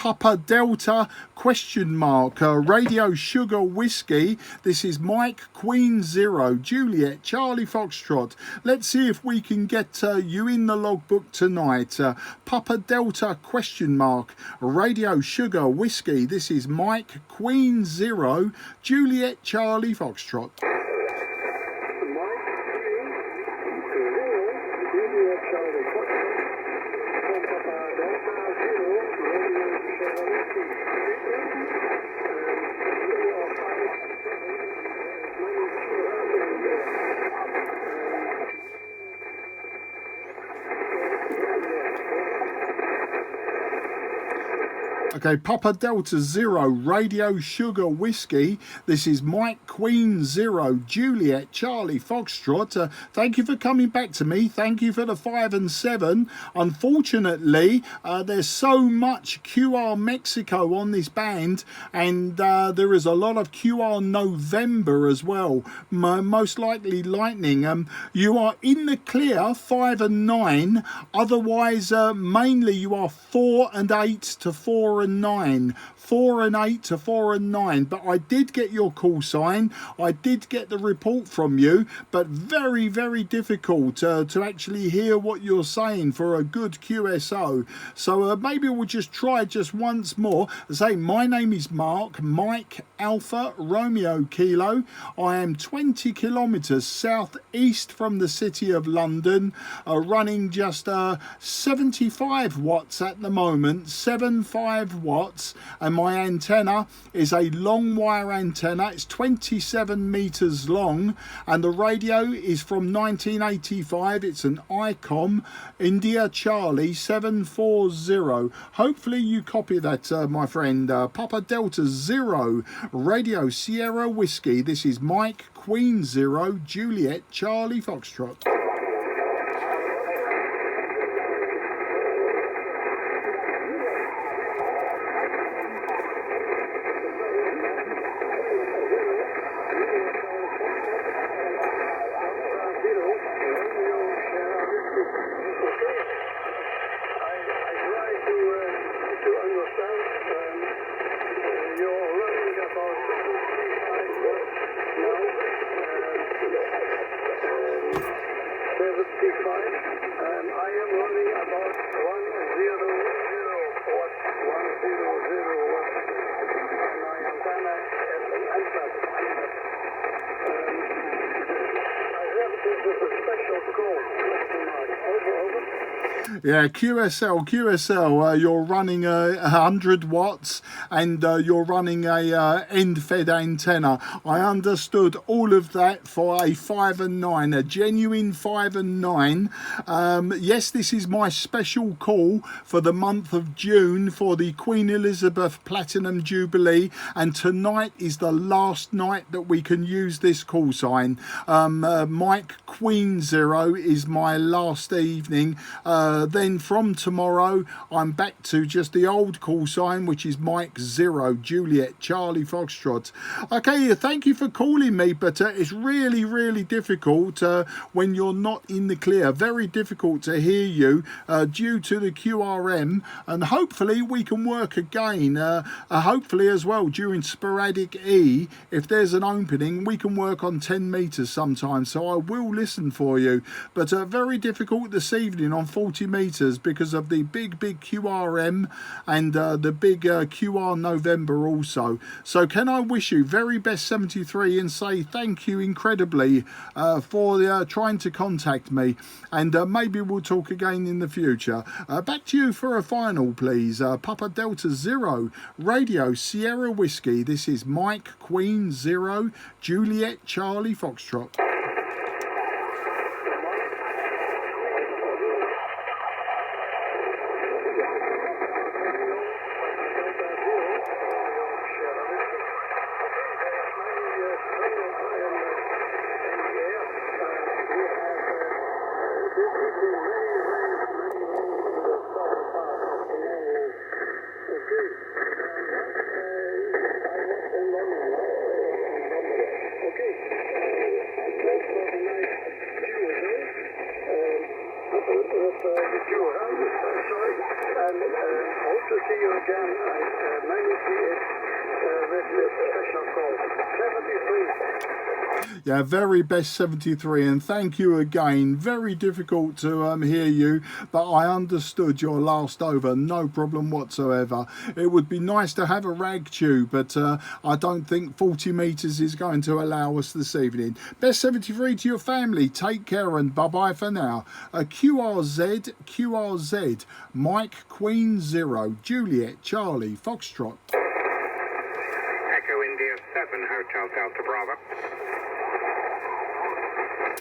Papa Delta question mark Radio Sugar Whiskey. This is Mike Queen Zero Juliet Charlie Foxtrot. Let's see if we can get you in the logbook tonight. Papa Delta question mark Radio Sugar Whiskey. This is Mike Queen Zero Juliet Charlie Foxtrot. Okay, Papa Delta Zero Radio Sugar Whiskey. This is Mike Queen Zero Juliet Charlie Foxtrot. Thank you for coming back to me. Thank you for the 5 and 7. Unfortunately, there's so much QR Mexico on this band, and there is a lot of QR November as well. Most likely lightning. You are in the clear 5 and 9. Otherwise, mainly you are 4 and 8 to 4 and 9, 4 and 8 to 4 and 9. But I did get your call sign, I did get the report from you, but very, very difficult to actually hear what you're saying for a good QSO. So maybe we'll just try just once more. Say, my name is Mark, Mike Alpha Romeo Kilo. I am 20 kilometers southeast from the city of London, running just 75 watts at the moment, 75 watts, and my antenna is a long wire antenna. It's 27 meters long, and the radio is from 1985. It's an ICOM India Charlie 740. Hopefully you copy that, my friend. Papa Delta Zero Radio Sierra Whiskey. This is Mike Queen Zero Juliet Charlie Foxtrot. Yeah, QSL, you're running 100 watts and you're running a end-fed antenna. I understood all of that for a 5 and 9, a genuine 5 and 9. Yes, this is my special call for the month of June for the Queen Elizabeth Platinum Jubilee, and tonight is the last night that we can use this call sign. Mike Queen Zero is my last evening. Then from tomorrow I'm back to just the old call sign, which is Mike Zero Juliet Charlie Foxtrot. Okay, thank you for calling me, but it's really, really difficult when you're not in the clear. Very difficult to hear you due to the QRM, and hopefully we can work again. Hopefully as well during sporadic E, if there's an opening, we can work on 10 meters sometimes, so I will listen for you. But very difficult this evening on 40 meters because of the big QRM and the big QR November also. So can I wish you very best 73 and say thank you incredibly for trying to contact me, and maybe we'll talk again in the future. Back to you for a final, please. Papa Delta Zero Radio Sierra Whiskey. This is Mike Queen Zero Juliet Charlie Foxtrot. see you again. Maybe with the special call. 73. Yeah, very best 73, and thank you again. Very difficult to hear you, but I understood your last over, no problem whatsoever. It would be nice to have a rag tube, but I don't think 40 metres is going to allow us this evening. Best 73 to your family. Take care and bye-bye for now. QRZ, Mike Queen 0, Juliet, Charlie, Foxtrot. Echo India 7, Hotel Delta Bravo.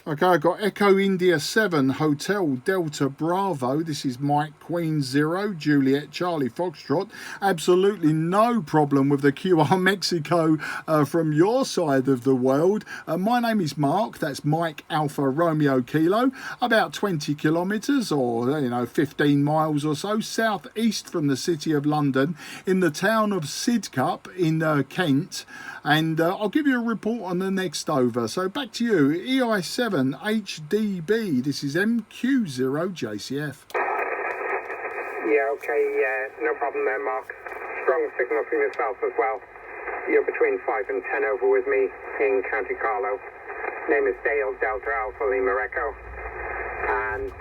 Okay, I've got Echo India 7, Hotel Delta Bravo. This is Mike Queen 0, Juliet Charlie Foxtrot. Absolutely no problem with the QR Mexico from your side of the world. My name is Mark. That's Mike Alpha Romeo Kilo. About 20 kilometres or 15 miles or so southeast from the city of London in the town of Sidcup in Kent. And I'll give you a report on the next over. So back to you, EI7 HDB. This is MQ0JCF. Yeah, okay, no problem there, Mark. Strong signal from yourself as well. You're between 5 and 10 over with me in County Carlow. Name is Dale, Delta Alpha Lima Echo. And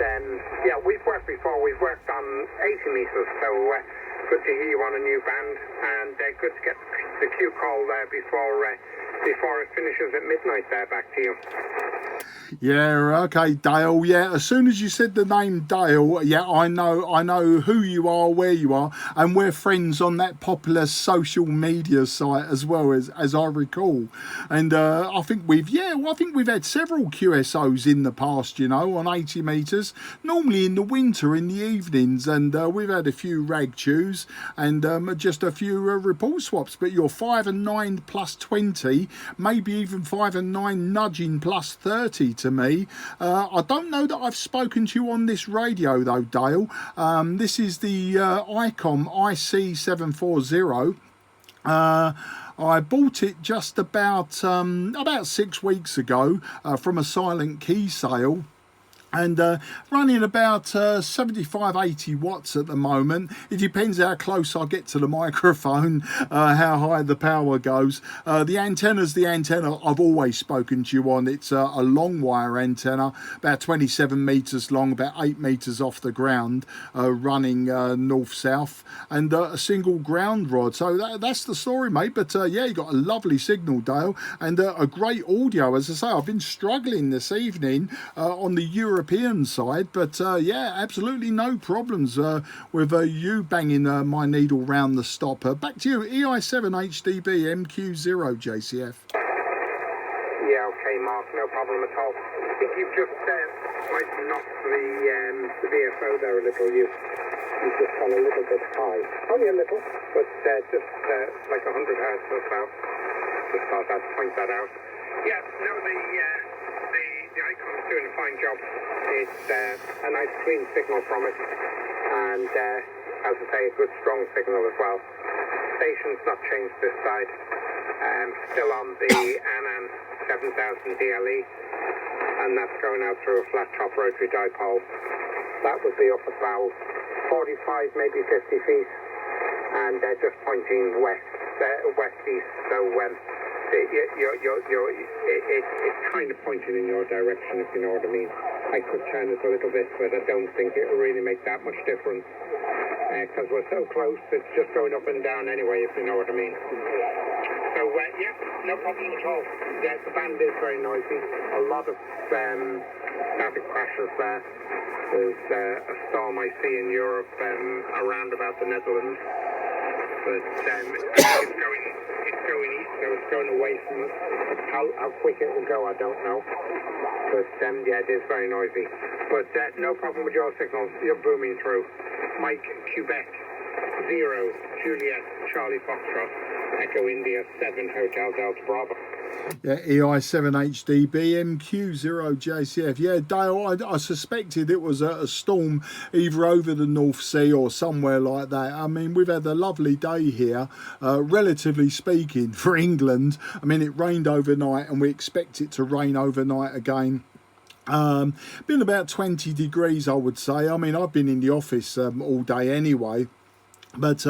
yeah, we've worked before. We've worked on 80 metres, so good to hear you on a new band, and good to get the Q call there before it finishes at midnight there. Back to you. Yeah, okay, Dale. Yeah, as soon as you said the name Dale, yeah, I know who you are, where you are, and we're friends on that popular social media site as well, as I recall. And I think we've had several QSOs in the past, on 80 metres, normally in the winter in the evenings, and we've had a few rag chews and just a few report swaps. But you're 5 and 9 plus 20, maybe even 5 and 9 nudging plus 30 to me. I don't know that I've spoken to you on this radio though, Dale. This is the ICOM IC740. I bought it just about 6 weeks ago from a silent key sale. And running about 75-80 watts at the moment. It depends how close I get to the microphone, how high the power goes. The antenna's the antenna I've always spoken to you on. It's a long wire antenna, about 27 metres long, about 8 metres off the ground, running north-south, and a single ground rod. So that's the story, mate. But yeah, you got a lovely signal, Dale, and a great audio. As I say, I've been struggling this evening on the European side, but yeah, absolutely no problems with you banging my needle round the stopper. Back to you, EI7 HDB MQ0JCF. Yeah, okay, Mark, no problem at all. I think you've just might have knocked the VFO there a little. You've just gone a little bit high, only a little, but just like 100 hertz or so. Just thought I'd point that out. Yeah, no, the Icon's doing a fine job. It's a nice clean signal from it, and as I say, a good strong signal as well. Station's not changed this side. Still on the Anand 7000 DLE, and that's going out through a flat top rotary dipole. That would be up about 45, maybe 50 feet, and just pointing west-east. So it's kind of pointing in your direction, if you know what I mean. I could turn it a little bit, but I don't think it will really make that much difference, because we're so close. It's just going up and down anyway, if you know what I mean. So yeah, no problem at all. Yeah, the band is very noisy. A lot of static crashes there. There's a storm I see in Europe around about the Netherlands, but it's going east, so it's going away from us. How quick it will go, I don't know. But yeah, it is very noisy. But no problem with your signal. You're booming through. Mike, Quebec 0, Juliet, Charlie Foxtrot, Echo India 7, Hotel Delta Bravo. Yeah, EI7HDB MQ0JCF. Yeah, Dale, I suspected it was a storm either over the North Sea or somewhere like that. I mean, we've had a lovely day here, relatively speaking, for England. I mean, it rained overnight and we expect it to rain overnight again. Been about 20 degrees, I would say. I mean, I've been in the office all day anyway. But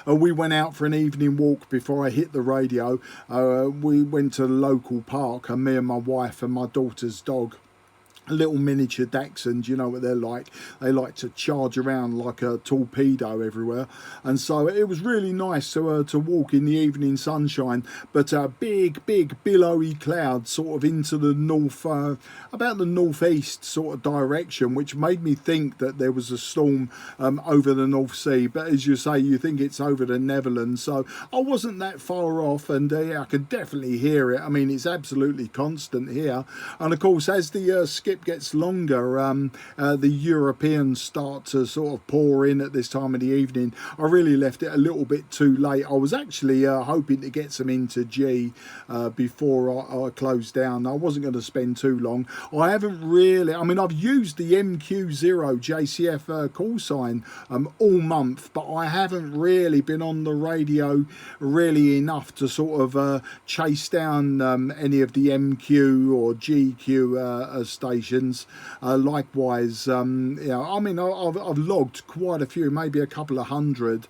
we went out for an evening walk before I hit the radio. We went to the local park, and me and my wife and my daughter's dog, a little miniature dachshund. You know what they're like. They like to charge around like a torpedo everywhere, and so it was really nice to walk in the evening sunshine. But big billowy clouds sort of into the north, about the northeast sort of direction, which made me think that there was a storm over the North Sea. But as you say, you think it's over the Netherlands, so I wasn't that far off, and yeah, I could definitely hear it. I mean, it's absolutely constant here, and of course, as the skip gets longer, the Europeans start to sort of pour in at this time of the evening. I really left it a little bit too late. I was actually hoping to get some into G before I closed down. I wasn't going to spend too long. I haven't really, I mean, I've used the MQ0JCF call sign all month, but I haven't really been on the radio really enough to sort of chase down any of the MQ or GQ stations. Likewise, you know, I mean, I've logged quite a few, maybe a couple of hundred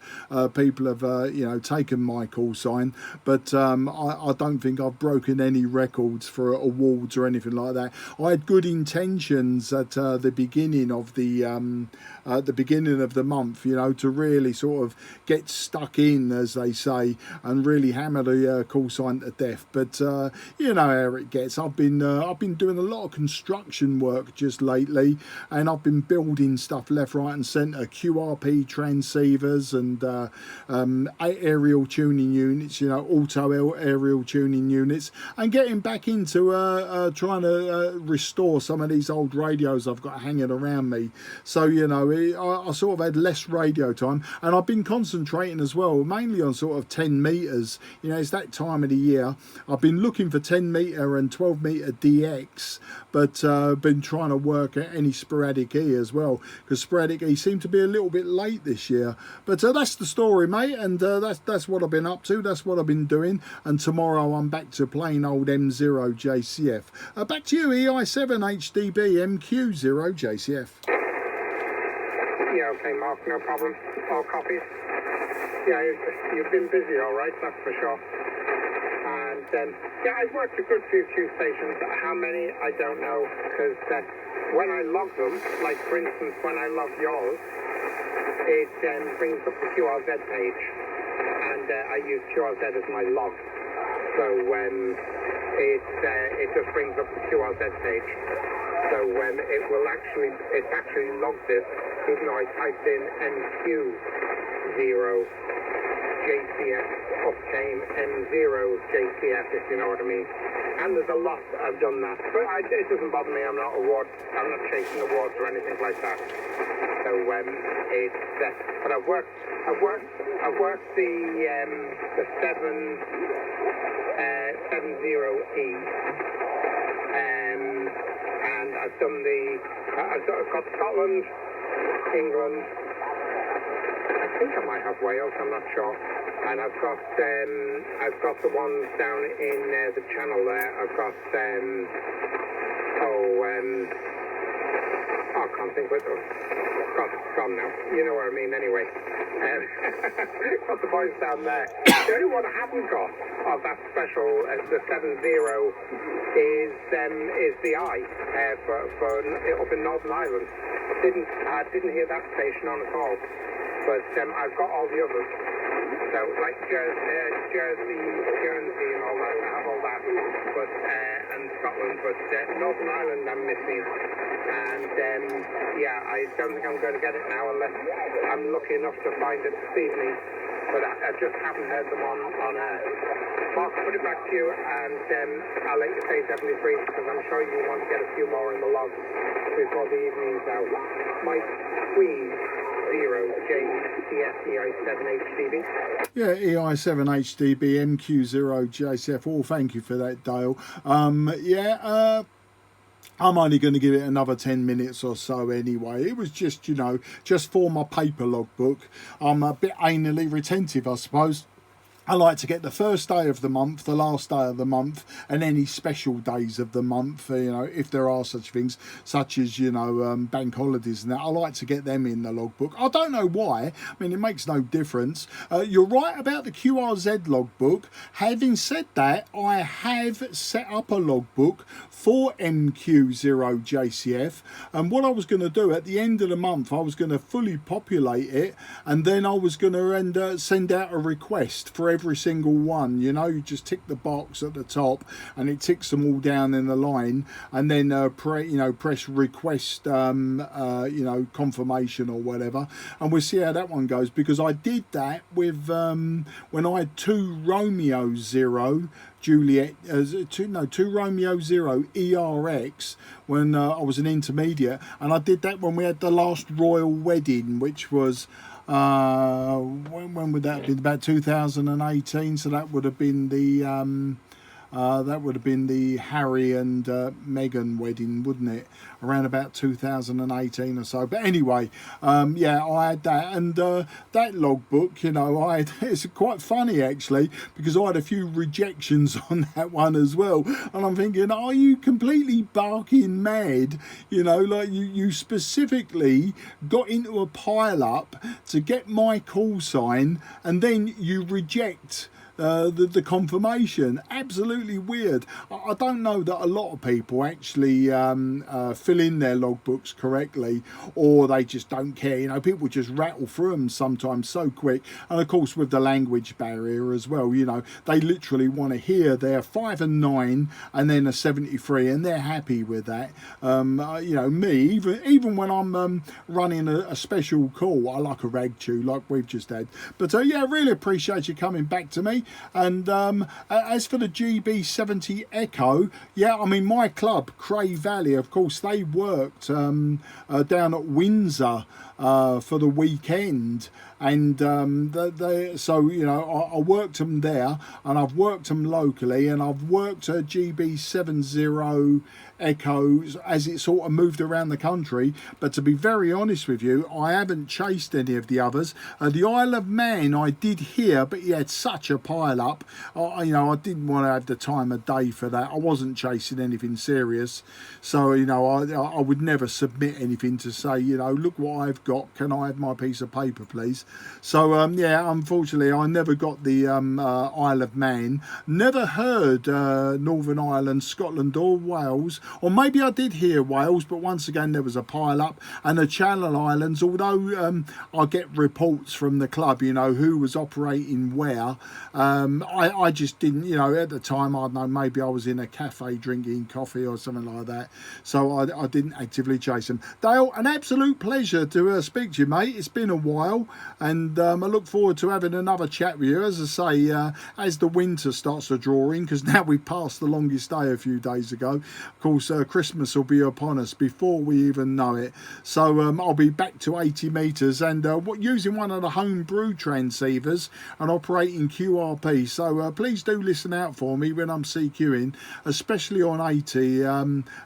people have you know, taken my call sign, but I don't think I've broken any records for awards or anything like that. I had good intentions at the beginning of the month, you know, to really sort of get stuck in, as they say, and really hammer the call sign to death. But you know how it gets. I've been doing a lot of construction work just lately, and I've been building stuff left, right, and centre. QRP transceivers and aerial tuning units, you know, auto aerial tuning units, and getting back into trying to restore some of these old radios I've got hanging around me. So, you know, I sort of had less radio time, and I've been concentrating as well, mainly on sort of 10 metres. You know, it's that time of the year. I've been looking for 10 metre and 12 metre DX, but been trying to work at any sporadic E as well, because sporadic E seemed to be a little bit late this year. But that's the story, mate, and that's what I've been up to. That's what I've been doing, and tomorrow I'm back to plain old M0JCF. Back to you, EI7HDB MQ0JCF. Yeah, okay, Mark, no problem. All copies. Yeah, you've been busy, all right, that's for sure. And yeah, I've worked a good few stations. How many, I don't know, because when I log them, like for instance, when I log yours, it brings up the QRZ page, and I use QRZ as my log. So it just brings up the QRZ page. So it's actually logged it, even though I typed in MQ0JCF, up came M0JCF, if you know what I mean. And there's a lot I've done that, but it doesn't bother me. I'm not chasing awards or anything like that. So but I've worked the 70E, and I've done I've got Scotland, England. I think I might have Wales. I'm not sure. And I've got the ones down in the channel there. I've got I can't think what it's gone now. You know what I mean, anyway. Got the boys down there. The only one I haven't got of that special, the 70, is the I for up in Northern Ireland. Didn't hear that station on at all, but I've got all the others. So like Jersey and all that, I have all that, but and Scotland, but Northern Ireland I'm missing, and yeah, I don't think I'm going to get it now unless I'm lucky enough to find it this evening. But I just haven't heard them on Mark, put it back to you, and I'll let you say 73 because I'm sure you want to get a few more in the log before the evening's out. Mike Queen 0JCF EI7HDB. Yeah, EI7HDB MQ0JCF. Oh, thank you for that, Dale. I'm only going to give it another 10 minutes or so anyway. It was just, just for my paper logbook. I'm a bit anally retentive, I suppose. I like to get the first day of the month, the last day of the month, and any special days of the month, you know, if there are such things, such as, you know, bank holidays and that. I like to get them in the logbook. I don't know why. I mean, it makes no difference. You're right about the QRZ logbook. Having said that, I have set up a logbook for MQ0JCF, and what I was going to do at the end of the month, I was going to fully populate it, and then I was going to send out a request for every single one. You know, you just tick the box at the top and it ticks them all down in the line, and then press request confirmation or whatever, and we'll see how that one goes, because I did that with when I had 2 Romeo 0 Juliet, 2 Romeo 0 ERX when I was an intermediate, and I did that when we had the last royal wedding, which was when would that have been? About 2018. So that would have been the Harry and Meghan wedding, wouldn't it? Around about 2018 or so. But anyway, yeah, I had that, and that logbook, you know, it's quite funny actually, because I had a few rejections on that one as well, and I'm thinking, are you completely barking mad? You know, like you specifically got into a pile up to get my call sign, and then you reject the confirmation. Absolutely weird. I don't know that a lot of people actually fill in their logbooks correctly, or they just don't care. You know, people just rattle through them sometimes so quick, and of course with the language barrier as well, you know, they literally want to hear their 5 and 9 and then a 73, and they're happy with that. You know, me, even when I'm running a special call, I like a rag chew like we've just had. But yeah, really appreciate you coming back to me. And as for the GB70 Echo, yeah, I mean, my club, Cray Valley, of course, they worked down at Windsor for the weekend, and so, you know, I worked them there, and I've worked them locally, and I've worked a GB70 Echoes as it sort of moved around the country. But to be very honest with you, I haven't chased any of the others. The Isle of Man I did hear, but he had such a pile up, you know, I didn't want to have the time of day for that. I wasn't chasing anything serious, so, you know, I would never submit anything to say, you know, look what I've got, can I have my piece of paper please? So yeah, unfortunately I never got the Isle of Man. Never heard Northern Ireland, Scotland or Wales, or maybe I did hear Wales, but once again there was a pile up. And the Channel Islands, although I get reports from the club, you know, who was operating where, I just didn't, you know, at the time, I don't know, maybe I was in a cafe drinking coffee or something like that, so I didn't actively chase them. Dale, an absolute pleasure to speak to you, mate. It's been a while, and I look forward to having another chat with you, as I say, as the winter starts to draw in, because now we passed the longest day a few days ago. Of course, Christmas will be upon us before we even know it. So I'll be back to 80 metres, and using one of the home brew transceivers and operating QRP. So please do listen out for me when I'm CQing, especially on 80.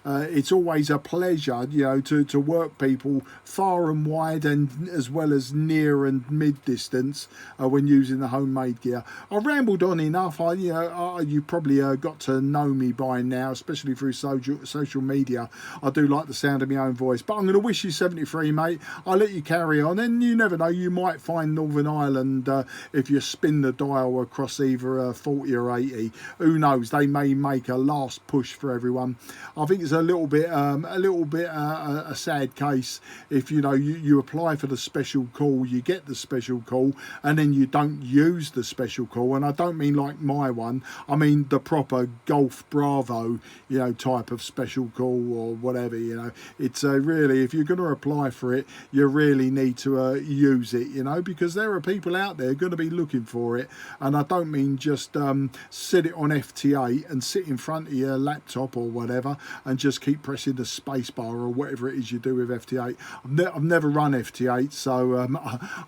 It's always a pleasure, you know, to work people far and wide, and as well as near and mid distance when using the homemade gear. I rambled on enough. You probably got to know me by now, especially through social media. I do like the sound of my own voice, but I'm going to wish you 73, mate. I'll let you carry on, and you never know, you might find Northern Ireland if you spin the dial across either 40 or 80. Who knows, they may make a last push for everyone. I think it's a little bit a sad case if, you know, you apply for the special call, you get the special call, and then you don't use the special call. And I don't mean like my one, I mean the proper Golf Bravo, you know, type of special call or whatever. You know, it's really, if you're going to apply for it, you really need to use it, you know, because there are people out there going to be looking for it. And I don't mean just sit it on FT8 and sit in front of your laptop or whatever and just keep pressing the space bar or whatever it is you do with FT8. I've never run FT8, so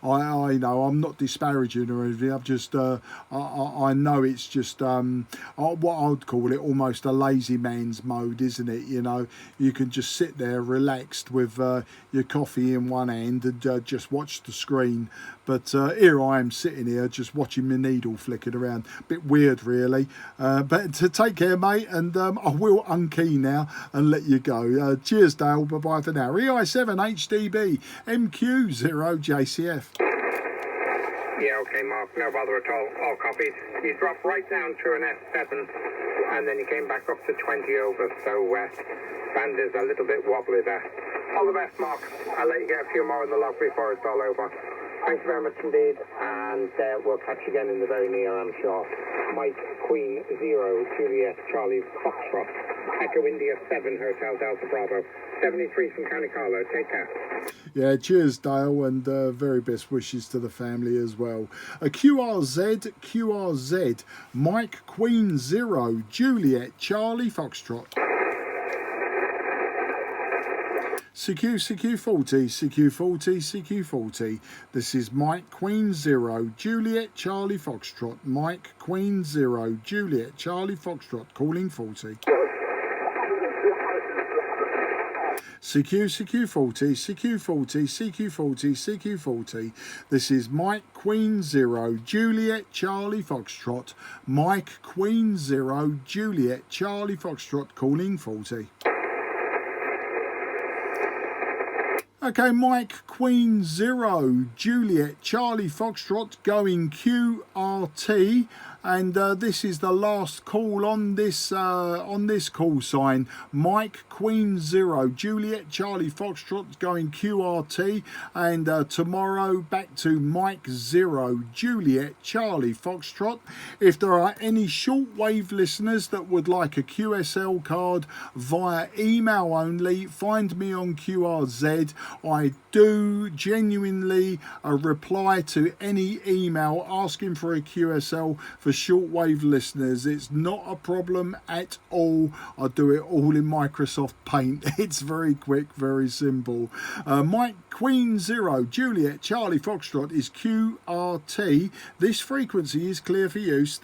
I know I'm not disparaging or anything. I've just I know it's just what I'd call it almost a lazy man's mode, isn't it? You know, you can just sit there relaxed with your coffee in one hand and just watch the screen. But here I am sitting here just watching my needle flicking around. Bit weird really, but to take care mate, and I will unkey now and let you go. Cheers Dale, bye bye for now. EI7 HDB MQ0JCF. Yeah, okay, Mark, no bother at all copied. You dropped right down to an S7, and then you came back up to 20 over, so band is a little bit wobbly there. All the best, Mark. I'll let you get a few more in the log before it's all over. Thank you very much indeed, and we'll catch you again in the very near, I'm sure. Mike, Queen 0, Juliet, Charlie, Foxtrot, Echo India 7, Hotel Delta Bravo, 73 from County Carlo. Take care. Yeah, cheers Dale, and very best wishes to the family as well. QRZ, Mike, Queen 0, Juliet, Charlie, Foxtrot. CQ40. This is Mike, Queen 0, Juliet, Charlie, Foxtrot. Mike, Queen 0, Juliet, Charlie, Foxtrot, calling 40. CQ40. This is Mike, Queen 0, Juliet, Charlie, Foxtrot. Mike, Queen 0, Juliet, Charlie, Foxtrot, calling 40. Okay, Mike, Queen 0, Juliet, Charlie, Foxtrot, going QRT, and this is the last call on this call sign. Mike, Queen 0, Juliet, Charlie, Foxtrot, going QRT, and tomorrow back to Mike 0, Juliet, Charlie, Foxtrot. If there are any shortwave listeners that would like a QSL card via email only, find me on QRZ. I do genuinely reply to any email asking for a QSL for shortwave listeners. It's not a problem at all. I do it all in Microsoft Paint. It's very quick, very simple. Mike Queen 0, Juliet, Charlie, Foxtrot is QRT. This frequency is clear for use.